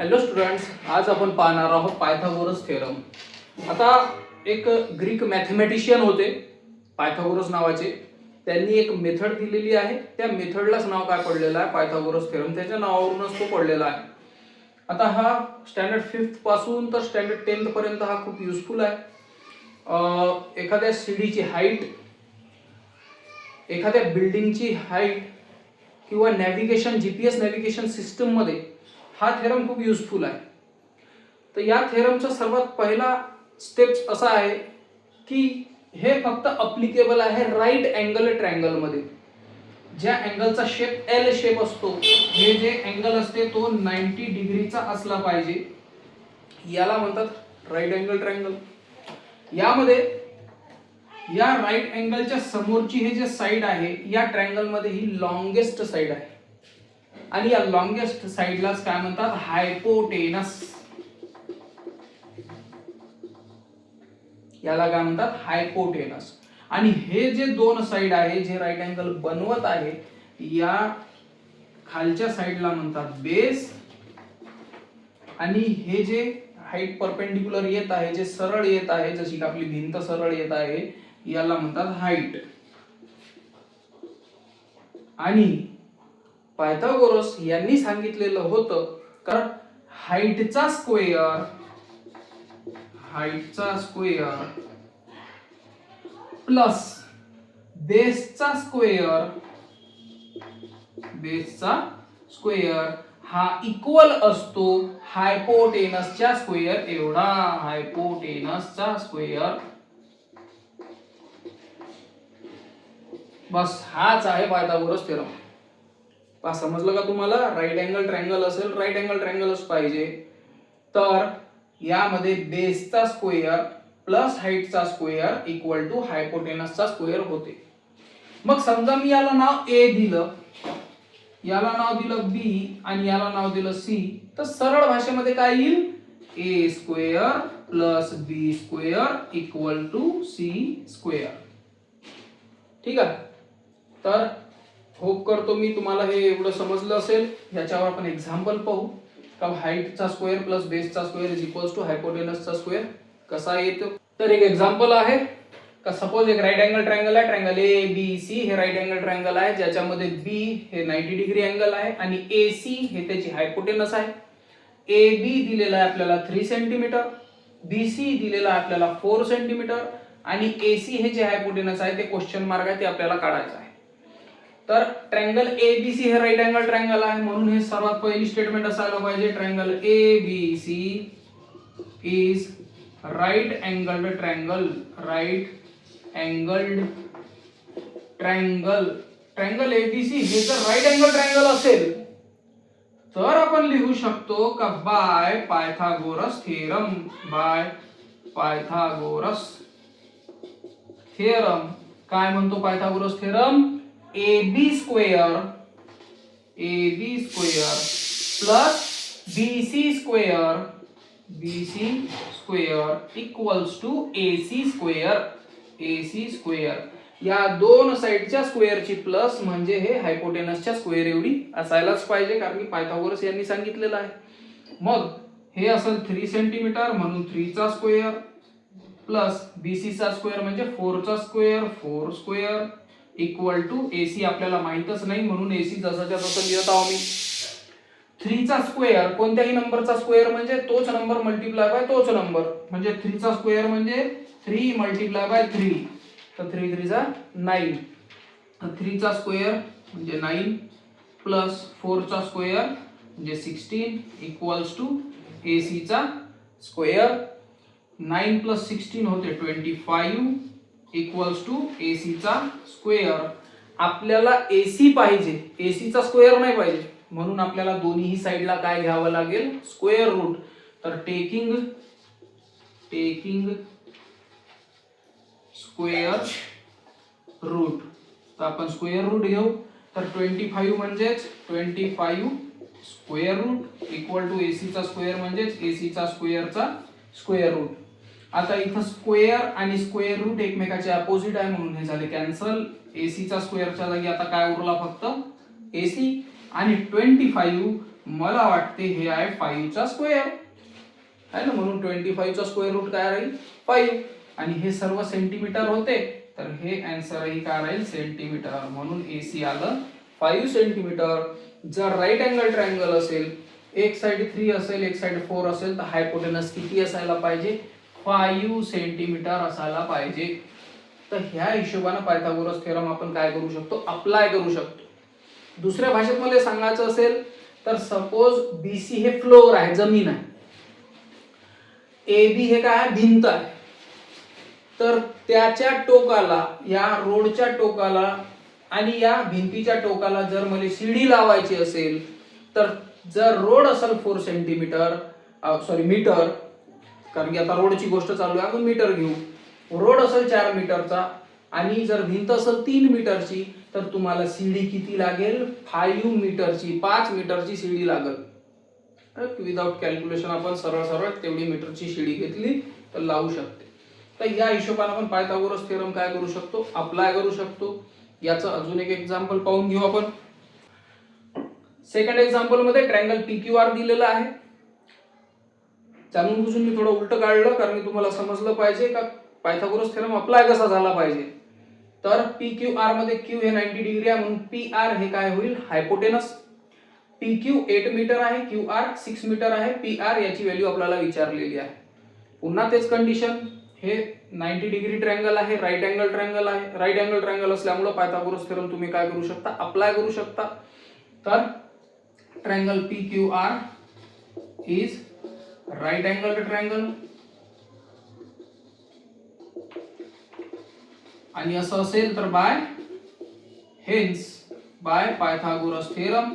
Hello students, आज आपण पाहणार आहोत पायथागोरस थेरम. आता एक ग्रीक मॅथमॅटिशियन होते पायथागोरस नावाचे. त्यांनी एक मेथड दिलेली आहे, त्या मेथडलाच नाव काय पडलेलं आहे, पायथागोरस थेरम. त्याच्या नावावरूनच तो पडलेला आहे. आता हा स्टँडर्ड 5th पासून तर स्टँडर्ड 10th पर्यंत हा खूप युजफुल आहे. एखाद्या सीडीची हाईट, एखाद्या बिल्डिंगची हाईट किंवा नॅव्हिगेशन, जीपीएस नॅव्हिगेशन सिस्टम मध्ये हा थेरम खूप युजफुल आहे. तर या थेरमचा सर्वात पहिला स्टेप्स असा आहे की हे फक्त अप्लिकेबल आहे राईट अँगल ट्रायंगल मध्ये. ज्या अँगलचा शेप एल शेप असतो, हे जे अँगल असते तो 90 डिग्रीचा असला पाहिजे, याला म्हणतात राईट अँगल ट्रायंगल. यामध्ये या राईट अँगलच्या समोरची हे जे साइड आहे, या ट्रायंगल मध्ये ही लॉंगेस्ट साइड आहे आणि या लॉंगेस्ट साइडलाच काय म्हणतात, हायपोटेनस. याला काय म्हणतात, हायपोटेनस. आणि हे जे दोन साइड आहे, जे राईट अँगल बनवत आहे, या खालच्या साइडला म्हणतात बेस. आणि हे जे हाईट परपेंडिक्युलर येत आहे, जे सरळ येत आहे, जशी की आपली भिंत सरळ येत आहे, याला म्हणतात हाईट. आणि पायथागोरस यांनी सांगितलेलं होतं कारण हाईटचा स्क्वेअर प्लस बेसचा स्क्वेअर हा इक्वल असतो हायपोटेनसच्या स्क्वेअर एवढा. हायपोटेनसचा स्क्वेअर, बस हाच आहे पायथागोरस थेरम. समजलं का तुम्हाला? राईट अँगल ट्रायंगल असेल, राईट अँगल ट्रायंगलच पाहिजे, तर यामध्ये बेसचा स्क्वेअर प्लस हाईटचा स्क्वेअर इक्वल टू हायपोटेनसचा स्क्वेअर होते. मग समजा मी याला नाव ए दिलं, याला नाव दिलं बी आणि याला नाव दिलं सी, तर सरळ भाषेमध्ये काय येईल, A square plus B square equal to C square. ठीक आहे. तर होप करतो मी तुम्हाला हे एवढं समजलं असेल. याच्यावर आपण एक्झाम्पल पाहू का हाईटचा स्क्वेअर प्लस बेसचा स्क्वेअर इज इक्वल्स टू हायपोटेनसचा स्क्वेअर कसा येतो. तर एक एक्झाम्पल आहे का, सपोज एक राईट अँगल ट्रायंगल आहे, ट्रायंगल ए बी सी. हे राईट अँगल ट्रायंगल आहे, ज्याच्यामध्ये बी हे 90 डिग्री अँगल आहे आणि ए सी हे त्याची हायपोटेनस आहे. ए बी दिलेला आहे आपल्याला 3 सेंटीमीटर, बी सी दिलेला आहे आपल्याला 4 सेंटीमीटर आणि ए सी हे जे हायपोटेनस आहे ते क्वेश्चन मार्क आहे, ते आपल्याला काढायचं आहे. तर ट्रायंगल ए बी सी हे राईट अँगल ट्रायंगल आहे, म्हणून हे सर्वात पहिली स्टेटमेंट असायला पाहिजे, triangle A B C is right angled triangle. Triangle ABC हे जर राईट अँगल ट्रायंगल असेल तर आपण लिहू शकतो का बाय पायथागोरस थेरम. काय म्हणतो Pythagoras theorem, AB square plus BC square equals to AC square. या दोन साइडच्या स्क्वेअरची प्लस म्हणजे हे हायपोटेनसच्या स्क्वेअर एवढी असायलाच पाहिजे, कारण की पायथागोरस यांनी सांगितलेलं आहे. मग हे असेल 3 सेंटीमीटर म्हणून 3 चा स्क्वेअर प्लस BC चा स्क्वेअर म्हणजे 4 चा square, 4 square equal to AC आपल्याला माहितच नाही, म्हणून AC जसाच्या तसं लिहत आहोत मी. 3 चा स्क्वेअर, कोणत्याही नंबरचा स्क्वेअर म्हणजे तोच नंबर मल्टिप्लाय बाय तोच नंबर, म्हणजे 3 चा स्क्वेअर म्हणजे 3 मल्टिप्लाय बाय 3, तर 3 3 जा 9. 3 चा स्क्वेअर म्हणजे 9 प्लस 4 चा स्क्वेअर म्हणजे 16 इक्वल्स टू AC चा स्क्वेअर. 9 प्लस 16 होते 25 इक्वल्स टू AC चा स्क्वेअर. आपल्याला AC पाहिजे, AC चा स्क्वेअर नाही पाहिजे, म्हणून आपल्याला दोन्ही साइडला काय घ्यावं लागेल, स्क्वेअर रूट. तर टेकिंग स्क्वेअर रूट, तर आपण स्क्वेअर रूट घेऊ. तर 25 म्हणजेच 25 square root equal to AC चा स्क्वेअर म्हणजेच AC चा स्क्वेअरचा स्क्वेअर रूट. आता इथं स्क्वेअर आणि स्क्वेअर रूट एकमेकाचे अपोजिट आहे, म्हणून हे झाले कॅन्सल. AC चा स्क्वेअरच्या जागी आता काय उरला, फक्त AC. आणि 25 मला वाटते हे आहे 5 चा स्क्वेअर आहे ना, म्हणून 25 चा स्क्वेअर रूट काय राहील 5, आणि हे सर्व सेंटीमीटर होते, तर हे आन्सर ही काय राहील सेंटीमीटर, म्हणून AC आलं 5 सेंटीमीटर. जर राईट अँगल ट्रायंगल असेल, एक साइड 3 असेल, एक साइड 4 असेल, तर हायपोटेनस किती असायला पाहिजे 5 सेंटीमीटर असायला पाहिजे. तर ह्या हिशोबाने पायथागोरस थेरम आपण काय करू शकतो अप्लाय करू शकतो. दुसऱ्या भाषेत मला सांगायचं असेल तर सपोज BC हे फ्लोअर आहे, जमीन आहे, AB हे काय भिंत आहे, तर त्याच्या टोकाला, या रोडच्या टोकाला आणि या भिंतीच्या टोकाला जर मला शिडी लावायची असेल, तर जर रोड असेल 4 सेंटीमीटर मीटर, कारण की आता रोडची गोष्ट चालू आहे, आपण मीटर घेऊ, रोड असेल 4 मीटरचा आणि जर भिंत असेल 3 मीटरची, तर तुम्हाला शिडी किती लागेल 5 मीटरची, 5 मीटरची शिडी लागेल. विदाउट कॅल्क्युलेशन आपण सरळ सरळ तेवढी मीटरची शिडी घेतली तर लावू शकते. तर या हिशोबाने आपण पायथागोरस थेरम काय करू शकतो अप्लाय करू शकतो. याचं अजून एक एक्झाम्पल पाहून घेऊ आपण. सेकंड एक्झाम्पल मध्ये ट्रायंगल PQR दिलेला आहे. जाणून बुजून मी थोडं उलट काढलं, कारण की तुम्हाला समजलं पाहिजे का पायथागोरस थेरम अप्लाय कसा झाला पाहिजे. तर PQR मध्ये Q हे 90 डिग्री आहे, म्हणून PR हे काय होईल हायपोटेनस. PQ 8 मीटर आहे, QR 6 मीटर आहे, PR याची व्हॅल्यू आपल्याला विचारलेली आहे. पुन्हा तेच कंडिशन, हे 90 डिग्री ट्रायंगल आहे, राईट अँगल ट्रायंगल आहे. राईट अँगल ट्रायंगल असल्यामुळे पायथागोरस थेरम तुम्ही काय करू शकता अप्लाय करू शकता. तर triangle PQR is right angle triangle, आणि असं असेल तर by hence by Pythagoras theorem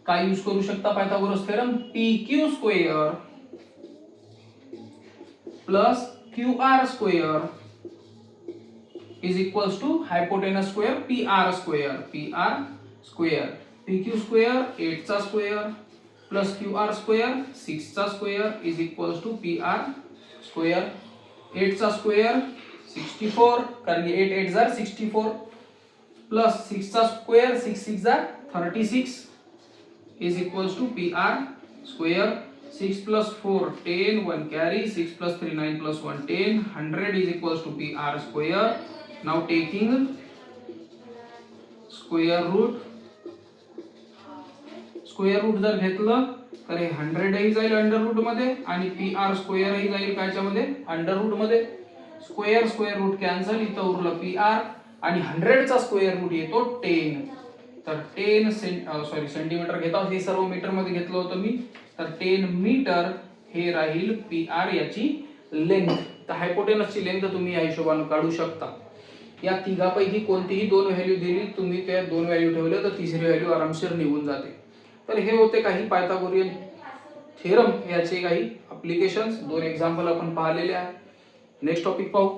काय यूज करू शकता Pythagoras theorem, PQ square plus QR square is equals to hypotenuse square PR square. PR square PQ square 8 चा स्क्वेअर प्लस QR स्क्वेअर 6 चा square is equals to PR square. 8 चा square 64, कारण की 8 8 जार 64 plus 6 चा square 6 6 jar 36 is equals to PR square. 6 plus 4 10, 1 carry, 6 plus 3 9 plus 1 10, 100 is equals to PR square. Now taking square root जर घेतलं तर हे 100 ही जाईल अंडर रूट मध्ये आणि PR स्क्वेअर ही जाईल कायच्या मध्ये अंडर रूट मध्ये. स्क्वेअर रूट कॅन्सल, इथं उरलं PR आणि 100 चा स्क्वेअर रूट येतो 10. तर 10 सेंटीमीटर घेतो, हे सर्व मीटर मध्ये घेतलं होतं मी, तर 10 मीटर हे राहील PR याची लेंथ. तर हायपोटेनसची लेंथ तुम्ही या हिशोबाने काढू शकता. या तिघापैकी कोणतीही दोन व्हॅल्यू दिली, तुम्ही त्या दोन व्हॅल्यू ठेवले तर तिसरी व्हॅल्यू आरामशीर निघून जाते. तर हे होते काही पायथागोरियन थेरम याचे काही ऍप्लिकेशन्स. दोन एक्झाम्पल आपण पाहिलेले आहे. नेक्स्ट टॉपिक पाहू.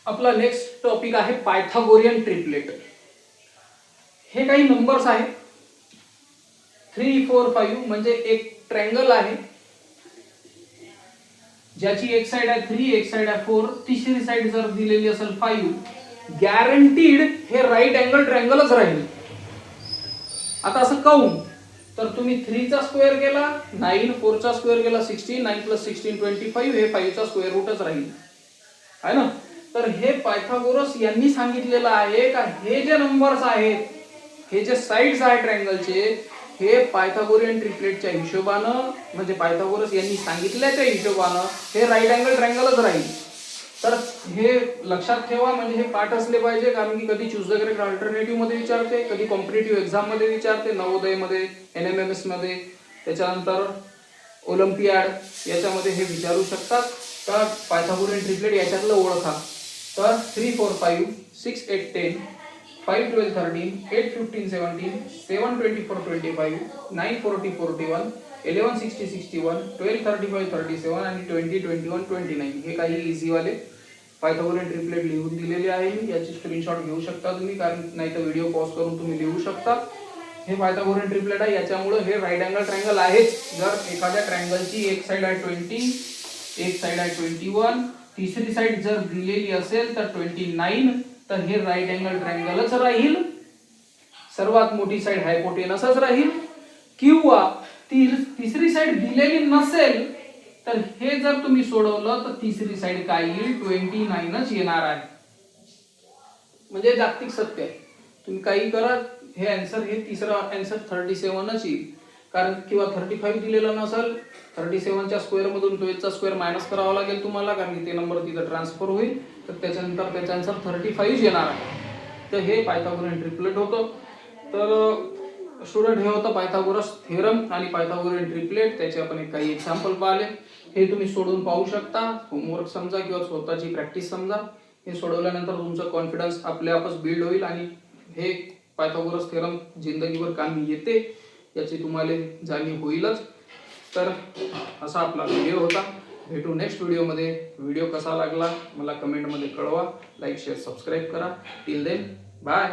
आपला नेक्स्ट टॉपिक आहे पायथागोरियन ट्रिपलेट. हे काही नंबर्स आहेत 3 4 5, म्हणजे एक ट्रायंगल आहे ज्याची एक साइड आहे 3, एक साइड आहे 4, तिसरी साइड जर दिलेली असेल 5, गॅरंटीड हे राईट अँगल ट्रायंगलच राहील. आता असं काऊन, तर तुम्ही 3 चा स्क्वेअर केला 9, 4 चा स्क्वेअर केला 16, 9 + 16 25, हे 5 चा स्क्वेअर रूटच राहील आहे ना. तर हे पायथागोरस यांनी सांगितलेलं आहे का हे जे नंबर्स आहेत, हे जे साइड्स आहेत ट्रायंगलचे, हे पायथागोरियन ट्रिपलेटच्या हिशोबानं, म्हणजे पायथागोरस यांनी सांगितल्याच्या हिशोबानं हे राईट अँगल ट्रायंगलच राहील. तर हे लक्षात ठेवा, म्हणजे हे पाठ असले पाहिजे, कारण की कधी चूज द करेक्ट अल्टरनेटिव्ह मध्ये विचारते, कधी कॉम्पिटिटिव्ह एक्झाम मध्ये विचारते, नवोदय मध्ये, NMMS मध्ये, त्याच्यानंतर ओलंपियाड याच्यामध्ये हे विचारू शकतात. तर पायथागोरियन ट्रिपलेट याच्यातलं ओळखा. तर 3 4 5, 6 8 10, 5 12 13, 8 15 17, 7 24 25, 9 40 41, 11 60 61, 12 35 37 आणि 20 21 29. हे काही इझी वाले पायथागोरियन ट्रिपलेट लिहून दिलेले आहे. याची स्क्रीनशॉट घेऊ शकता तुम्ही, कारण नाही तर व्हिडिओ पॉज करून तुम्ही लिहू शकता. हे पायथागोरियन ट्रिपलेट आहे, याच्यामुळे हे राईट अँगल ट्रायंगल आहेच. जर एखाद्या ट्रायंगलची एक साइड आहे 20, एक साइड आहे 21, तिसरी साइड जर दिलेली असेल तर 29, तर हे राईट अँगल ट्रायंगलच राहील, सर्वात मोठी साइड हायपोटेनसच राहील, किंवा तिसरी साइड दिलेली नसेल तर हे जर तुम्ही सोडवलं तर तिसरी साइड काय येईल 29च येणार आहे. म्हणजे जागतिक सत्य आहे. तुम्ही काही करा, हे आन्सर, हे तिसरा आन्सर 37च येईल. कारण किंवा 35 दिलेला नसेल, 37च्या स्क्वेअर मधून 12 चा स्क्वेअर मायनस करावा लागेल तुम्हाला, कारण ते नंबर तिथं ट्रान्सफर होईल. तर त्याच्यानंतर त्याचा आन्सर 35 येणार आहे. तर हे पायथागोरन ट्रिपलेट होतं. तर स्टुडंट हे होतं पायथागोरस थेरम आणि पायथागोरन ट्रिपलेट. त्याचे आपण काही एक्झाम्पल पाहिले, हे तुम्ही सोडून पाहू शकता. होमवर्क समजा किंवा स्वतःची प्रॅक्टिस समजा. हे सोडवल्यानंतर तुमचं कॉन्फिडन्स आपल्या आपच बिल्ड होईल आणि हे पायथागोरस थेरम जिंदगीभर कामी येते याची तुम्हाला जाणीव होईलच. तर असा आपला व्हिडिओ होता. भेटू नेक्स्ट व्हिडिओमध्ये. व्हिडिओ कसा लागला मला कमेंटमध्ये कळवा. लाईक शेअर सबस्क्राईब करा. Till then bye.